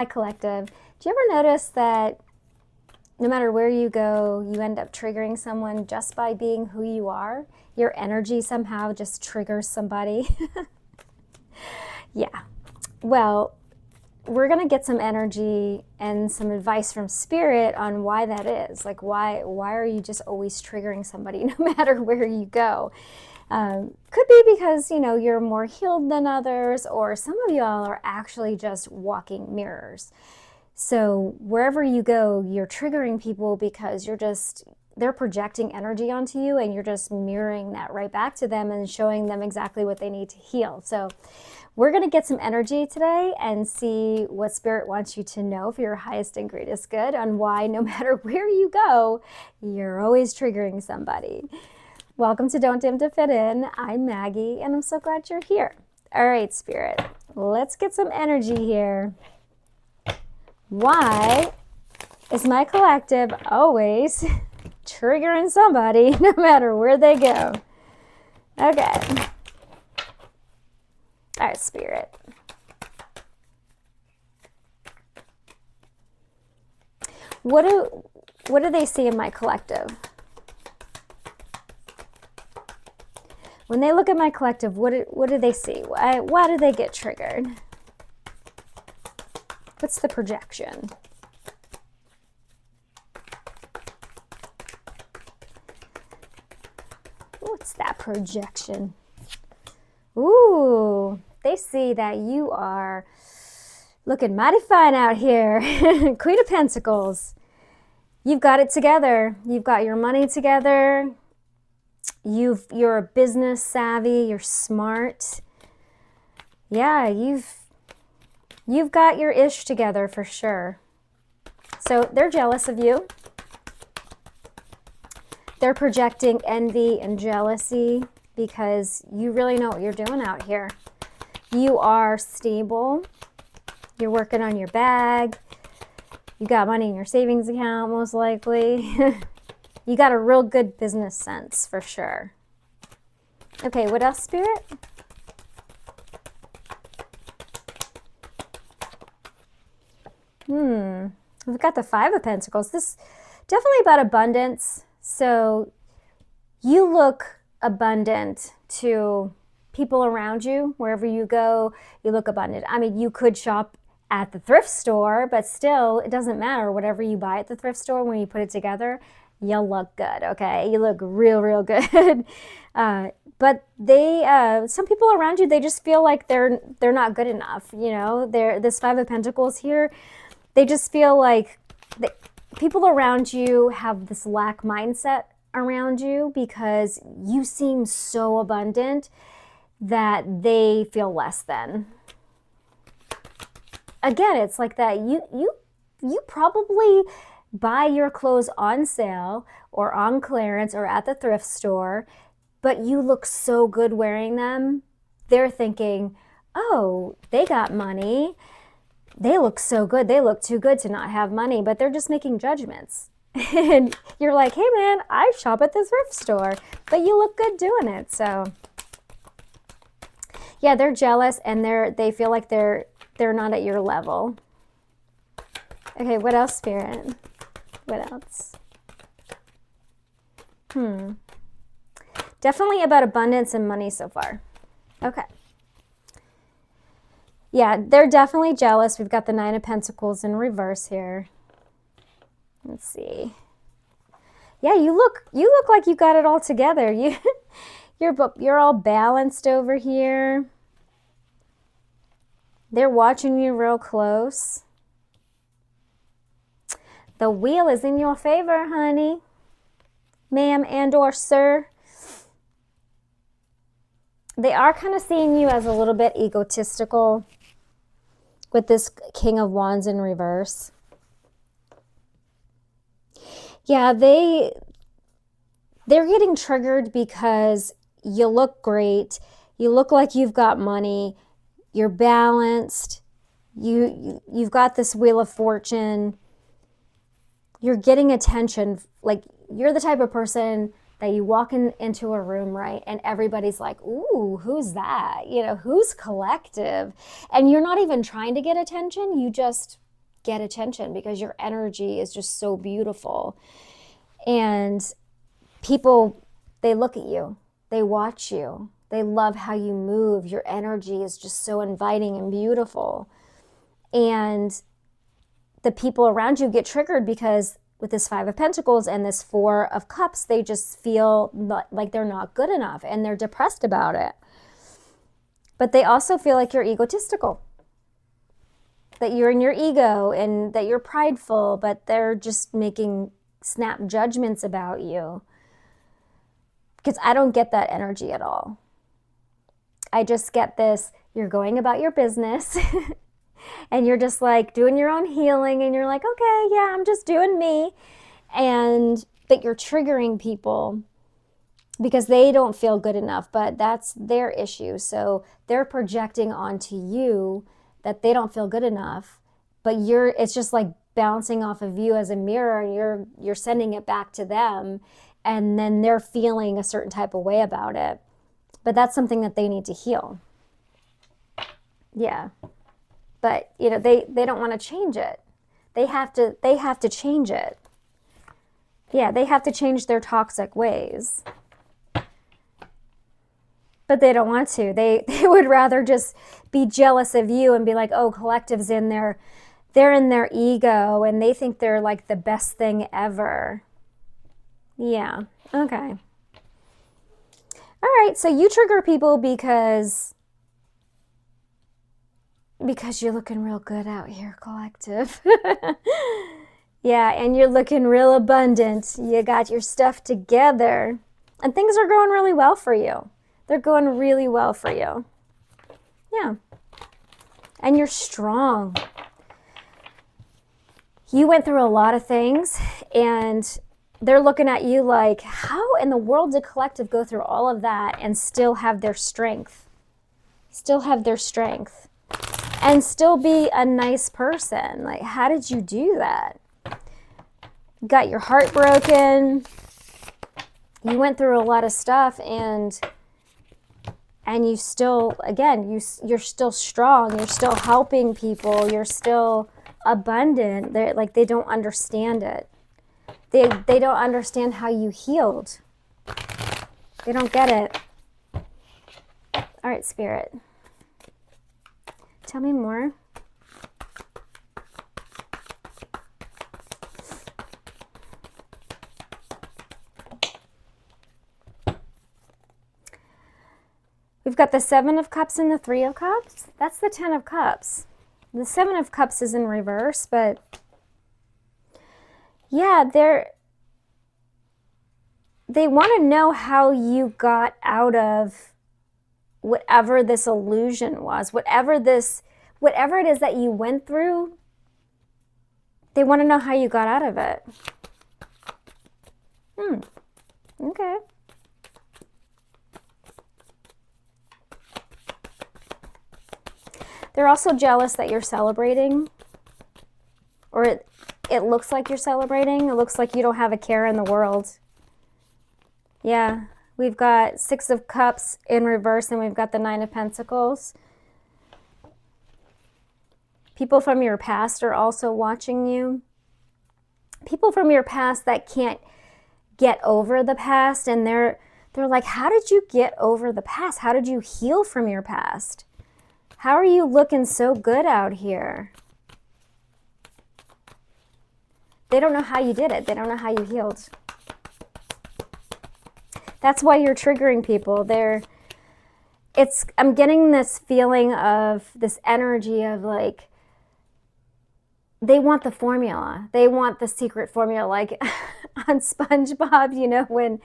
Hi, Collective. Do you ever notice that no matter where you go, you end up triggering someone just by being who you are? Your energy somehow just triggers somebody. Yeah. Well, we're going to get some energy and some advice from spirit on why that is. Like, why are you just always triggering somebody no matter where you go? Could be because, you're more healed than others, or some of y'all are actually just walking mirrors. So wherever you go, you're triggering people because they're projecting energy onto you, and you're just mirroring that right back to them and showing them exactly what they need to heal. So we're going to get some energy today and see what Spirit wants you to know for your highest and greatest good, on why no matter where you go, you're always triggering somebody. Welcome to Don't Dim to Fit In. I'm Maggie, and I'm so glad you're here. All right, Spirit, let's get some energy here. Why is my collective always triggering somebody no matter where they go? Okay. All right, Spirit. What do they see in my collective? When they look at my collective, what do they see? Why do they get triggered? What's the projection? What's that projection? Ooh, they see that you are looking mighty fine out here. Queen of Pentacles. You've got it together. You've got your money together. You're a business savvy. You're smart. Yeah, you've got your ish together for sure. So they're jealous of you. They're projecting envy and jealousy because you really know what you're doing out here. You are stable. You're working on your bag. You got money in your savings account, most likely. You got a real good business sense for sure. Okay, what else, Spirit? We've got the Five of Pentacles. This definitely about abundance. So you look abundant to people around you. Wherever you go, you look abundant. I mean, you could shop at the thrift store, but still, it doesn't matter. Whatever you buy at the thrift store, when you put it together, you look good, okay? You look real, real good. But some people around you, they just feel like they're not good enough. This Five of Pentacles here, they just feel like people around you have this lack mindset around you because you seem so abundant that they feel less than. Again, it's like that you probably buy your clothes on sale or on clearance or at the thrift store, but you look so good wearing them. They're thinking, oh, they got money. They look so good. They look too good to not have money, but they're just making judgments. And you're like, hey man, I shop at the thrift store, but you look good doing it. So yeah, they're jealous and they feel like they're not at your level. Okay, what else, Spirit? What else? Definitely about abundance and money so far. Okay. Yeah, they're definitely jealous. We've got the Nine of Pentacles in reverse here. Let's see. Yeah, you look like you got it all together. You're all balanced over here. They're watching you real close. The wheel is in your favor, honey, ma'am and or sir. They are kind of seeing you as a little bit egotistical with this King of Wands in reverse. Yeah, they're getting triggered because you look great. You look like you've got money. You're balanced. You've got this Wheel of Fortune. You're getting attention. Like, you're the type of person that you walk into a room, right, and everybody's like, ooh, who's that? Who's Collective? And you're not even trying to get attention. You just get attention because your energy is just so beautiful. And people, they look at you, they watch you, they love how you move. Your energy is just so inviting and beautiful. And the people around you get triggered because with this Five of Pentacles and this Four of Cups, they just feel like they're not good enough and they're depressed about it. But they also feel like you're egotistical, that you're in your ego and that you're prideful, but they're just making snap judgments about you. Because I don't get that energy at all. I just get this, you're going about your business and you're just like doing your own healing and you're like, okay, yeah, I'm just doing me. But you're triggering people because they don't feel good enough, but that's their issue. So they're projecting onto you that they don't feel good enough, but it's just like bouncing off of you as a mirror, and you're sending it back to them, and then they're feeling a certain type of way about it. But that's something that they need to heal. Yeah. But they don't want to change it. They have to change it. Yeah, they have to change their toxic ways. But they don't want to. They would rather just be jealous of you and be like, oh, collective's they're in their ego and they think they're like the best thing ever. Yeah, okay. All right, so you trigger people because you're looking real good out here, collective. Yeah, and you're looking real abundant. You got your stuff together. And things are going really well for you. They're going really well for you. Yeah. And you're strong. You went through a lot of things, and they're looking at you like, how in the world did collective go through all of that and still have their strength? Still have their strength. And still be a nice person. Like, how did you do that? Got your heart broken. You went through a lot of stuff, and you still, again, you're still strong. You're still helping people. You're still abundant. They don't understand it. They don't understand how you healed. They don't get it. All right, Spirit. Tell me more. We've got the Seven of Cups and the Three of Cups. That's the Ten of Cups. The Seven of Cups is in reverse, but yeah, they want to know how you got out of whatever this illusion was, whatever it is that you went through. They want to know how you got out of it. Okay. They're also jealous that you're celebrating, or it looks like you're celebrating. It looks like you don't have a care in the world. Yeah, we've got Six of Cups in reverse, and we've got the Nine of Pentacles. People from your past are also watching you. People from your past that can't get over the past, and they're like, how did you get over the past? How did you heal from your past? How are you looking so good out here? They don't know how you did it. They don't know how you healed. That's why you're triggering people. I'm getting this feeling of this energy of like, they want the formula. They want the secret formula, like on SpongeBob,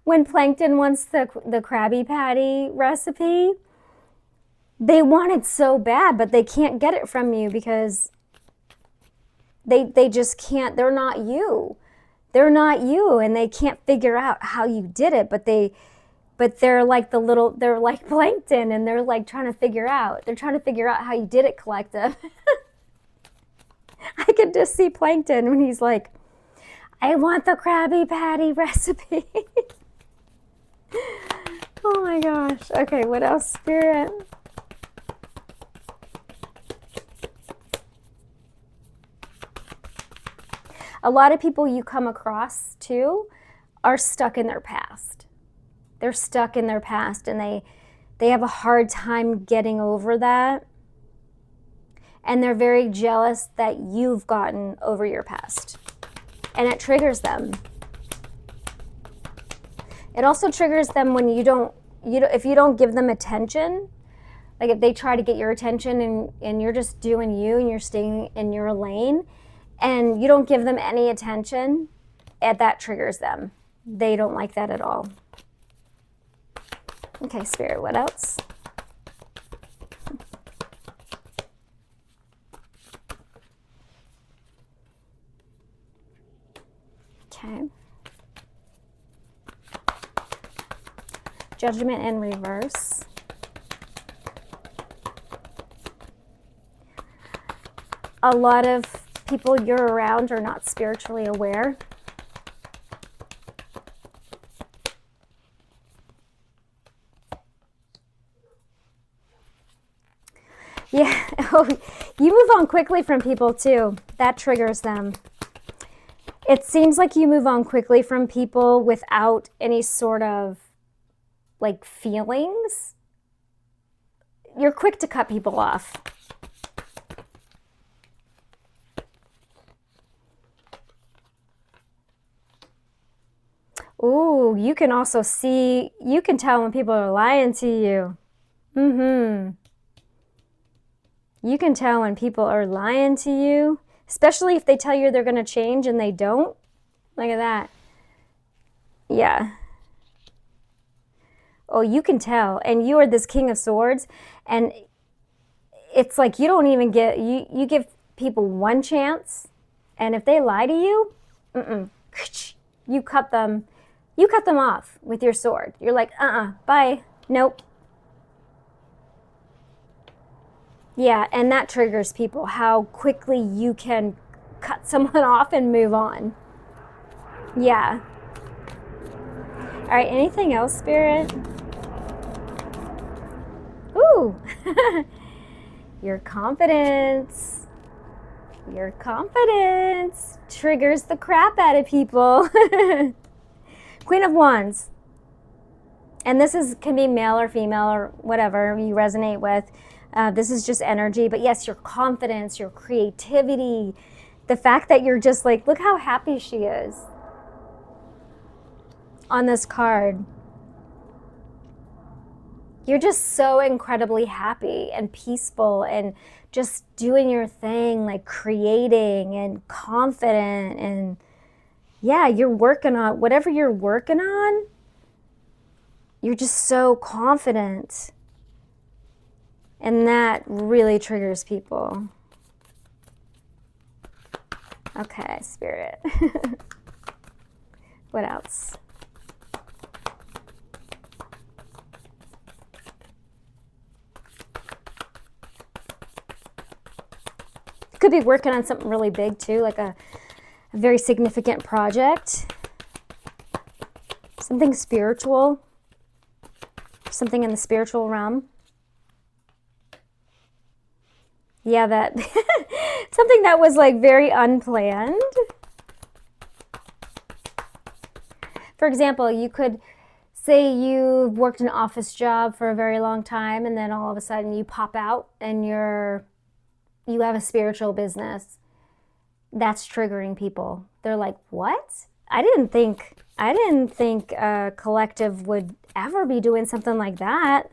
when Plankton wants the Krabby Patty recipe. They want it so bad, but they can't get it from you because they just can't. They're not you. They're not you, and they can't figure out how you did it, but they're like they're like Plankton, and they're like trying to figure out how you did it, collective. I could just see Plankton when he's like, I want the Krabby Patty recipe. Oh my gosh. Okay, what else, Spirit? A lot of people you come across too are stuck in their past. They're stuck in their past and they have a hard time getting over that. And they're very jealous that you've gotten over your past. And it triggers them. It also triggers them when if you don't give them attention. Like if they try to get your attention and you're just doing you and you're staying in your lane and you don't give them any attention, that triggers them. They don't like that at all. Okay, Spirit, what else? Okay. Judgment in reverse. A lot of people you're around are not spiritually aware. Yeah, oh, you move on quickly from people too. That triggers them. It seems like you move on quickly from people without any sort of like feelings. You're quick to cut people off. Ooh, you can also see, you can tell when people are lying to you. You can tell when people are lying to you, especially if they tell you they're going to change and they don't. Look at that. Yeah. Oh, you can tell. And you are this King of Swords. And it's like you don't even get, you give people one chance. And if they lie to you, you cut them off with your sword. You're like, bye. Nope. Yeah, and that triggers people, how quickly you can cut someone off and move on. Yeah. All right, anything else, Spirit? Ooh. Your confidence. Your confidence triggers the crap out of people. Queen of Wands. And this can be male or female or whatever you resonate with. This is just energy. But yes, your confidence, your creativity, the fact that you're just like, look how happy she is on this card. You're just so incredibly happy and peaceful and just doing your thing, like creating and confident. And yeah, you're working on whatever you're working on. You're just so confident. And that really triggers people. Okay, Spirit. What else? Could be working on something really big too, like a very significant project. Something spiritual. Something in the spiritual realm. Yeah, that something that was like very unplanned. For example, you could say you've worked an office job for a very long time and then all of a sudden you pop out and you have a spiritual business. That's triggering people. They're like, what? I didn't think a collective would ever be doing something like that.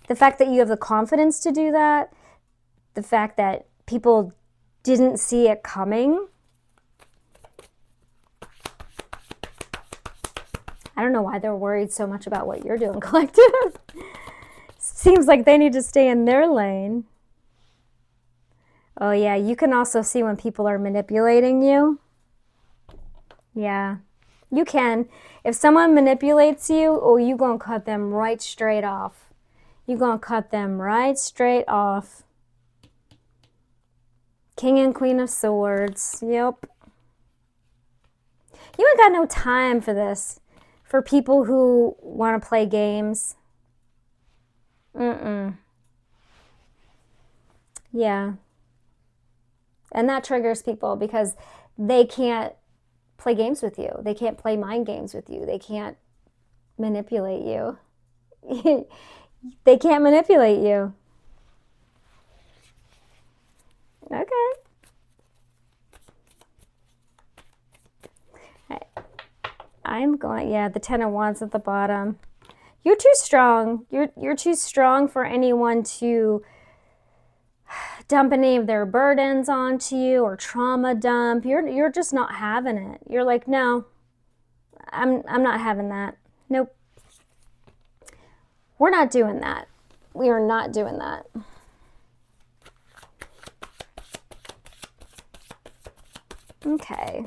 The fact that you have the confidence to do that, the fact that people didn't see it coming. I don't know why they're worried so much about what you're doing, collective. Seems like they need to stay in their lane. Oh yeah, you can also see when people are manipulating you. Yeah, you can. If someone manipulates you, oh, you gonna cut them right straight off. You're going to cut them right straight off. King and Queen of Swords. Yep. You ain't got no time for this. For people who want to play games. Yeah. And that triggers people because they can't play games with you. They can't play mind games with you. They can't manipulate you. They can't manipulate you. Okay. I'm going, yeah, the 10 of Wands at the bottom. You're too strong. You're too strong for anyone to dump any of their burdens onto you or trauma dump. You're just not having it. You're like, no, I'm not having that. Nope. We're not doing that. We are not doing that. Okay.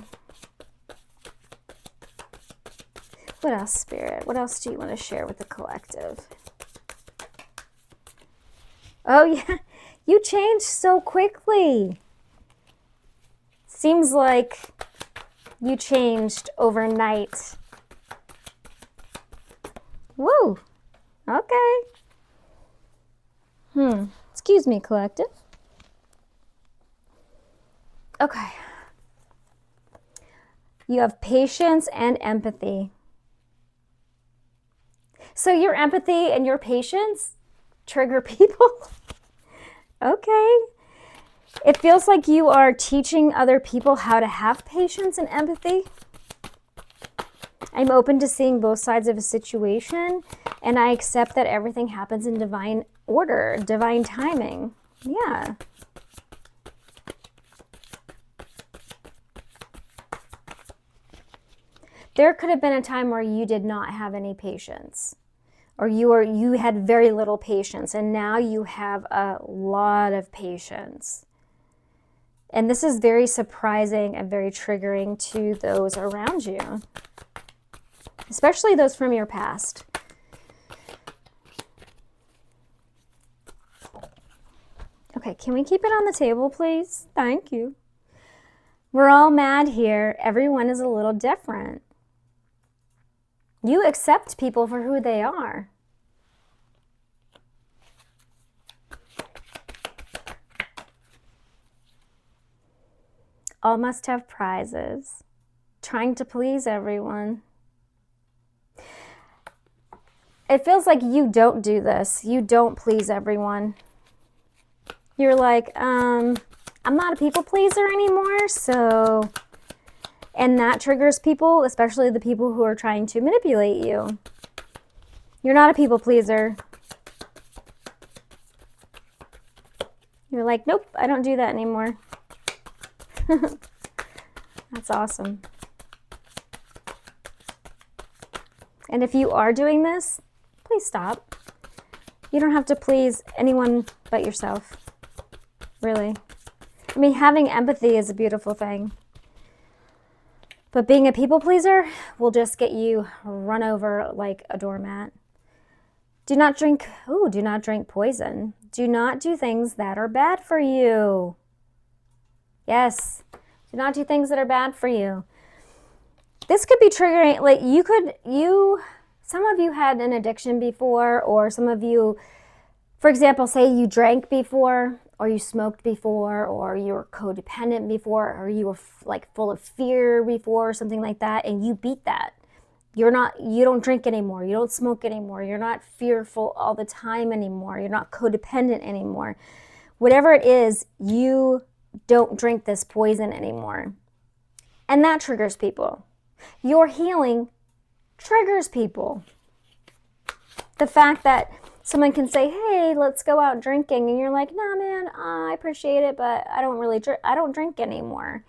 What else, Spirit? What else do you want to share with the collective? Oh, yeah. You changed so quickly. Seems like you changed overnight. Woo. Okay. Excuse me, collective. Okay. You have patience and empathy. So your empathy and your patience trigger people? Okay. It feels like you are teaching other people how to have patience and empathy. I'm open to seeing both sides of a situation, and I accept that everything happens in divine order, divine timing. Yeah. There could have been a time where you did not have any patience, or you had very little patience, and now you have a lot of patience. And this is very surprising and very triggering to those around you, especially those from your past. Okay, can we keep it on the table, please? Thank you. We're all mad here. Everyone is a little different. You accept people for who they are. All must have prizes. Trying to please everyone. It feels like you don't do this. You don't please everyone. You're like, I'm not a people pleaser anymore, so... And that triggers people, especially the people who are trying to manipulate you. You're not a people pleaser. You're like, nope, I don't do that anymore. That's awesome. And if you are doing this, please stop. You don't have to please anyone but yourself. Really. I mean, having empathy is a beautiful thing. But being a people pleaser will just get you run over like a doormat. Do not drink poison. Do not do things that are bad for you. Yes, do not do things that are bad for you. This could be triggering, like some of you had an addiction before, or some of you, for example, say you drank before, or you smoked before, or you were codependent before, or you were like full of fear before, or something like that, and you beat that. You don't drink anymore, you don't smoke anymore, you're not fearful all the time anymore, you're not codependent anymore. Whatever it is, you don't drink this poison anymore. And that triggers people. Your healing triggers people. The fact that someone can say, hey, let's go out drinking, and you're like, nah, man, I appreciate it, but I don't drink anymore.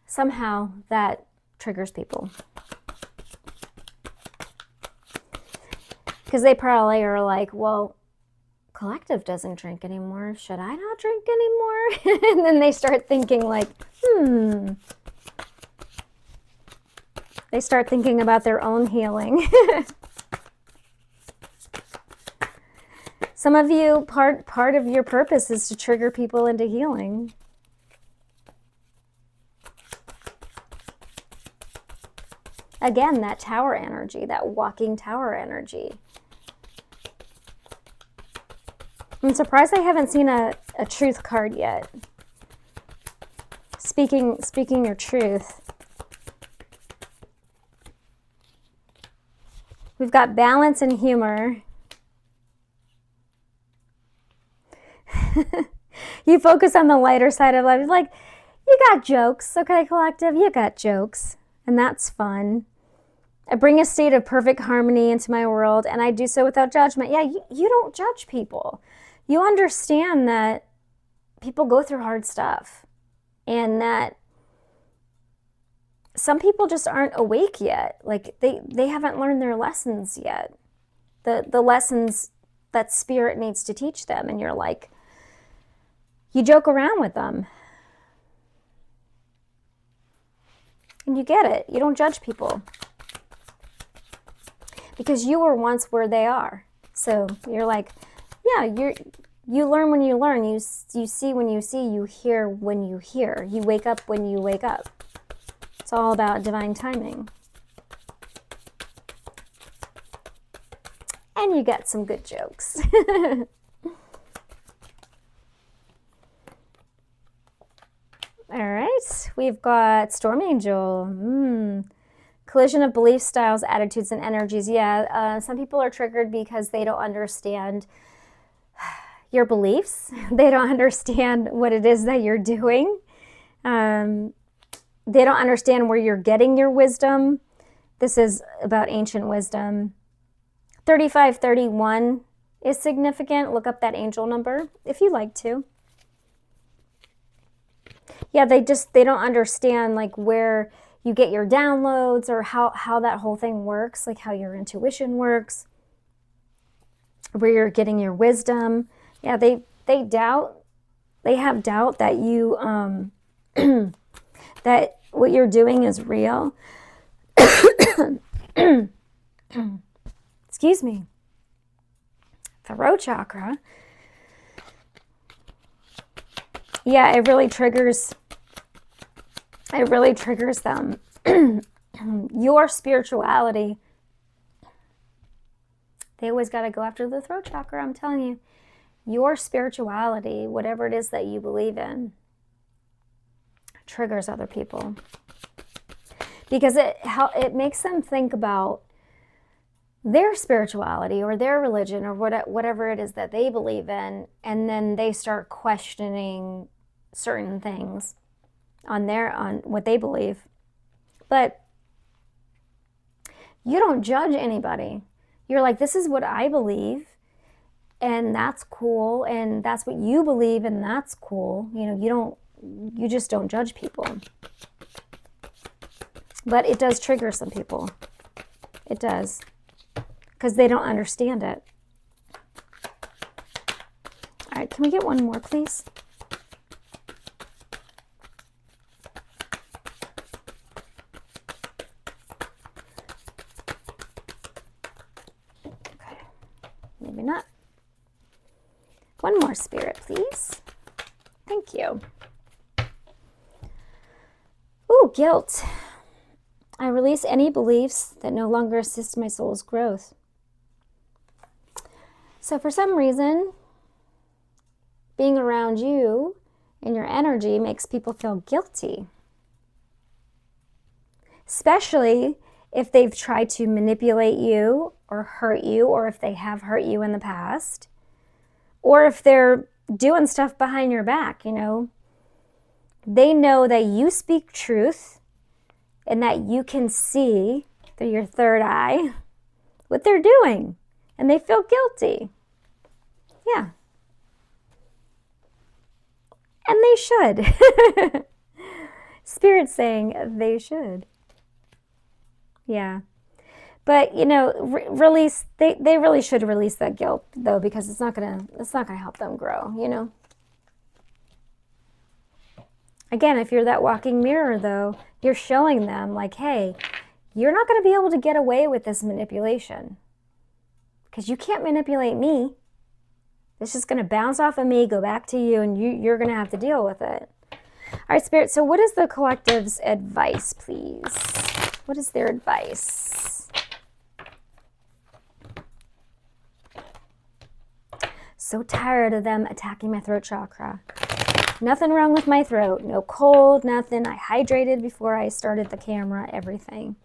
Somehow that triggers people. Because they probably are like, well, collective doesn't drink anymore. Should I not drink anymore? And then they start thinking like, They start thinking about their own healing. Some of you, part of your purpose is to trigger people into healing. Again, that tower energy, that walking tower energy. I'm surprised I haven't seen a truth card yet. speaking your truth. We've got balance and humor. You focus on the lighter side of life. It's like, you got jokes, okay, collective? You got jokes, and that's fun. I bring a state of perfect harmony into my world, and I do so without judgment. Yeah, you don't judge people. You understand that people go through hard stuff, and that some people just aren't awake yet. Like, they haven't learned their lessons yet. The lessons that spirit needs to teach them, and you're like, you joke around with them. And you get it. You don't judge people. Because you were once where they are. So you're like, yeah, you learn when you learn. You see when you see. You hear when you hear. You wake up when you wake up. It's all about divine timing. And you get some good jokes. All right, we've got Storm Angel. Collision of belief styles, attitudes, and energies. Yeah, some people are triggered because they don't understand your beliefs. They don't understand what it is that you're doing. They don't understand where you're getting your wisdom. This is about ancient wisdom. 3531 is significant. Look up that angel number if you like to. Yeah, they don't understand like where you get your downloads or how that whole thing works, like how your intuition works, where you're getting your wisdom. Yeah, they have doubt that you that what you're doing is real. Excuse me. Throat chakra. Yeah, it really triggers them. Your spirituality. They always got to go after the throat chakra, I'm telling you. Your spirituality, whatever it is that you believe in, triggers other people. Because it makes them think about their spirituality or their religion or whatever it is that they believe in, and then they start questioning certain things on what they believe. But you don't judge anybody. You're like, this is what I believe, and that's cool, and that's what you believe, and that's cool. You just don't judge people. But it does trigger some people. It does. Because they don't understand it. All right, can we get one more, please? Okay, maybe not. One more, Spirit, please. Thank you. Ooh, guilt. I release any beliefs that no longer assist my soul's growth. So for some reason, being around you and your energy makes people feel guilty. Especially if they've tried to manipulate you or hurt you, or if they have hurt you in the past, or if they're doing stuff behind your back, They know that you speak truth and that you can see through your third eye what they're doing. And they feel guilty. Yeah. And they should. Spirit's saying they should. Yeah. But, release, they really should release that guilt, though, because it's not gonna help them grow, Again, if you're that walking mirror, though, you're showing them, like, hey, you're not going to be able to get away with this manipulation. Because you can't manipulate me. It's just going to bounce off of me, go back to you, and you're going to have to deal with it. All right, Spirit, so what is the collective's advice, please? What is their advice? So tired of them attacking my throat chakra. Nothing wrong with my throat. No cold, nothing. I hydrated before I started the camera, everything.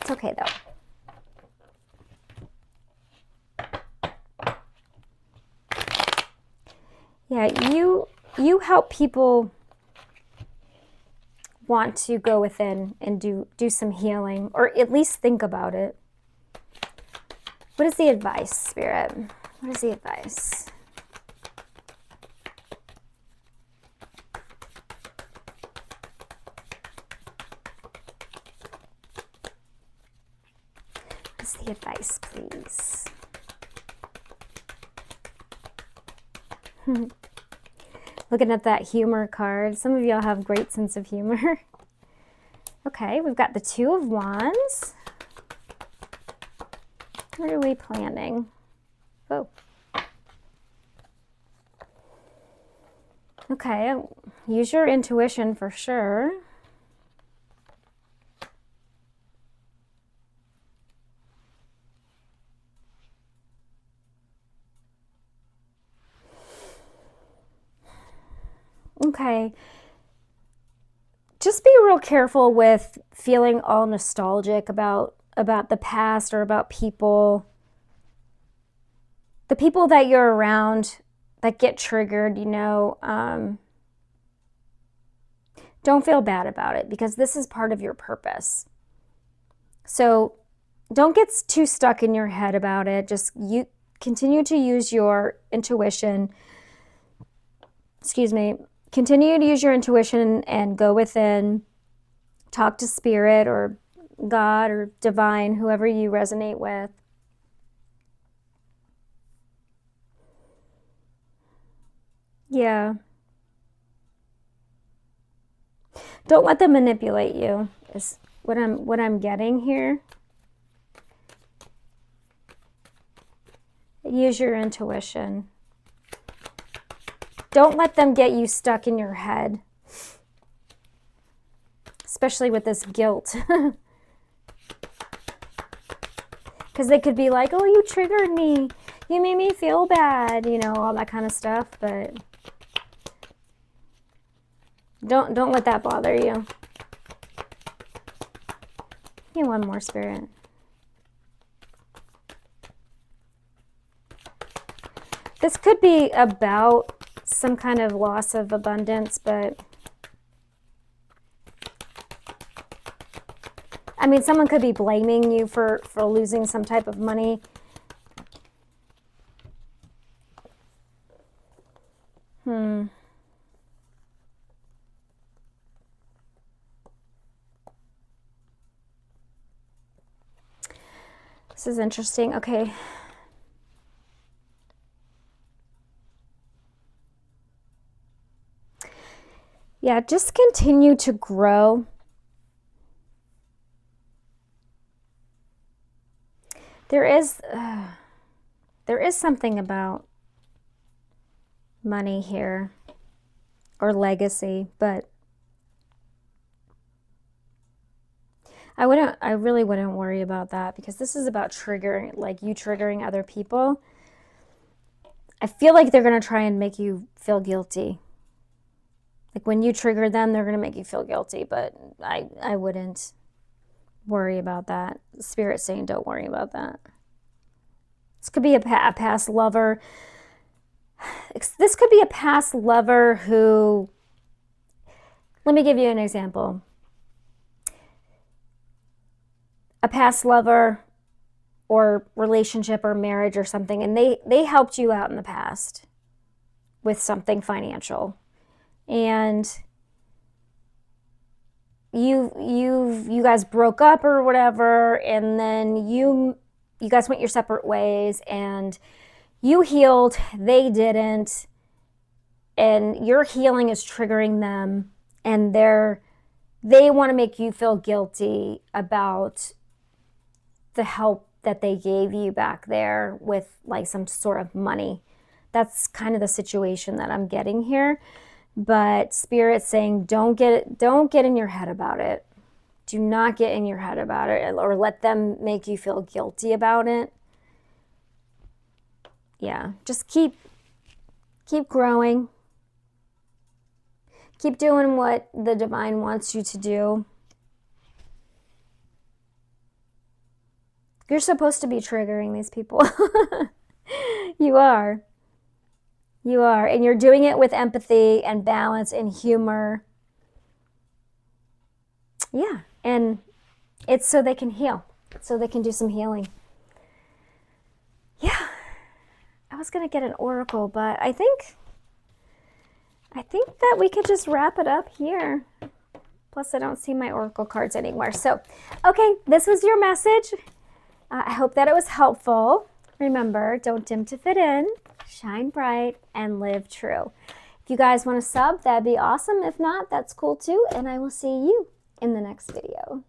It's okay though. Yeah, you help people want to go within and do some healing, or at least think about it. What is the advice, Spirit? What is the advice? What's the advice, please? Looking at that humor card. Some of y'all have great sense of humor. Okay, we've got the Two of Wands. What are we planning? Oh. Okay, use your intuition for sure. Okay. Just be real careful with feeling all nostalgic about the past or about people. The people that you're around that get triggered, don't feel bad about it, because this is part of your purpose. So don't get too stuck in your head about it. Just you continue to use your intuition. Excuse me. Continue to use your intuition and go within. Talk to Spirit or God or Divine, whoever you resonate with. Yeah. Don't let them manipulate you, is what I'm getting here. Use your intuition. Don't let them get you stuck in your head, especially with this guilt. Because they could be like, oh, you triggered me. You made me feel bad, all that kind of stuff. But don't let that bother you. Give me one more, Spirit. This could be about some kind of loss of abundance, but I mean, someone could be blaming you for losing some type of money. This is interesting. Okay. Yeah, just continue to grow. There is something about money here, or legacy, but I really wouldn't worry about that, because this is about triggering, like you triggering other people. I feel like they're going to try and make you feel guilty. Like when you trigger them, they're going to make you feel guilty, but I wouldn't worry about that. Spirit's saying don't worry about that. This could be a past lover. This could be a past lover who, let me give you an example. A past lover or relationship or marriage or something, and they helped you out in the past with something financial, and you guys broke up or whatever, and then you guys went your separate ways, and you healed, they didn't, and your healing is triggering them, and they want to make you feel guilty about the help that they gave you back there with like some sort of money. That's kind of the situation that I'm getting here. But Spirit's saying don't get in your head about it. Do not get in your head about it, or let them make you feel guilty about it. yeah, just keep growing. Keep doing what the divine wants you to do. You're supposed to be triggering these people. You are. You are. And you're doing it with empathy and balance and humor. Yeah. And it's so they can heal, so they can do some healing. Yeah. I was going to get an oracle, but I think that we could just wrap it up here. Plus, I don't see my oracle cards anymore. So, okay, this was your message. I hope that it was helpful. Remember, don't dim to fit in, shine bright, and live true. If you guys want to sub, that'd be awesome. If not, that's cool too. And I will see you in the next video.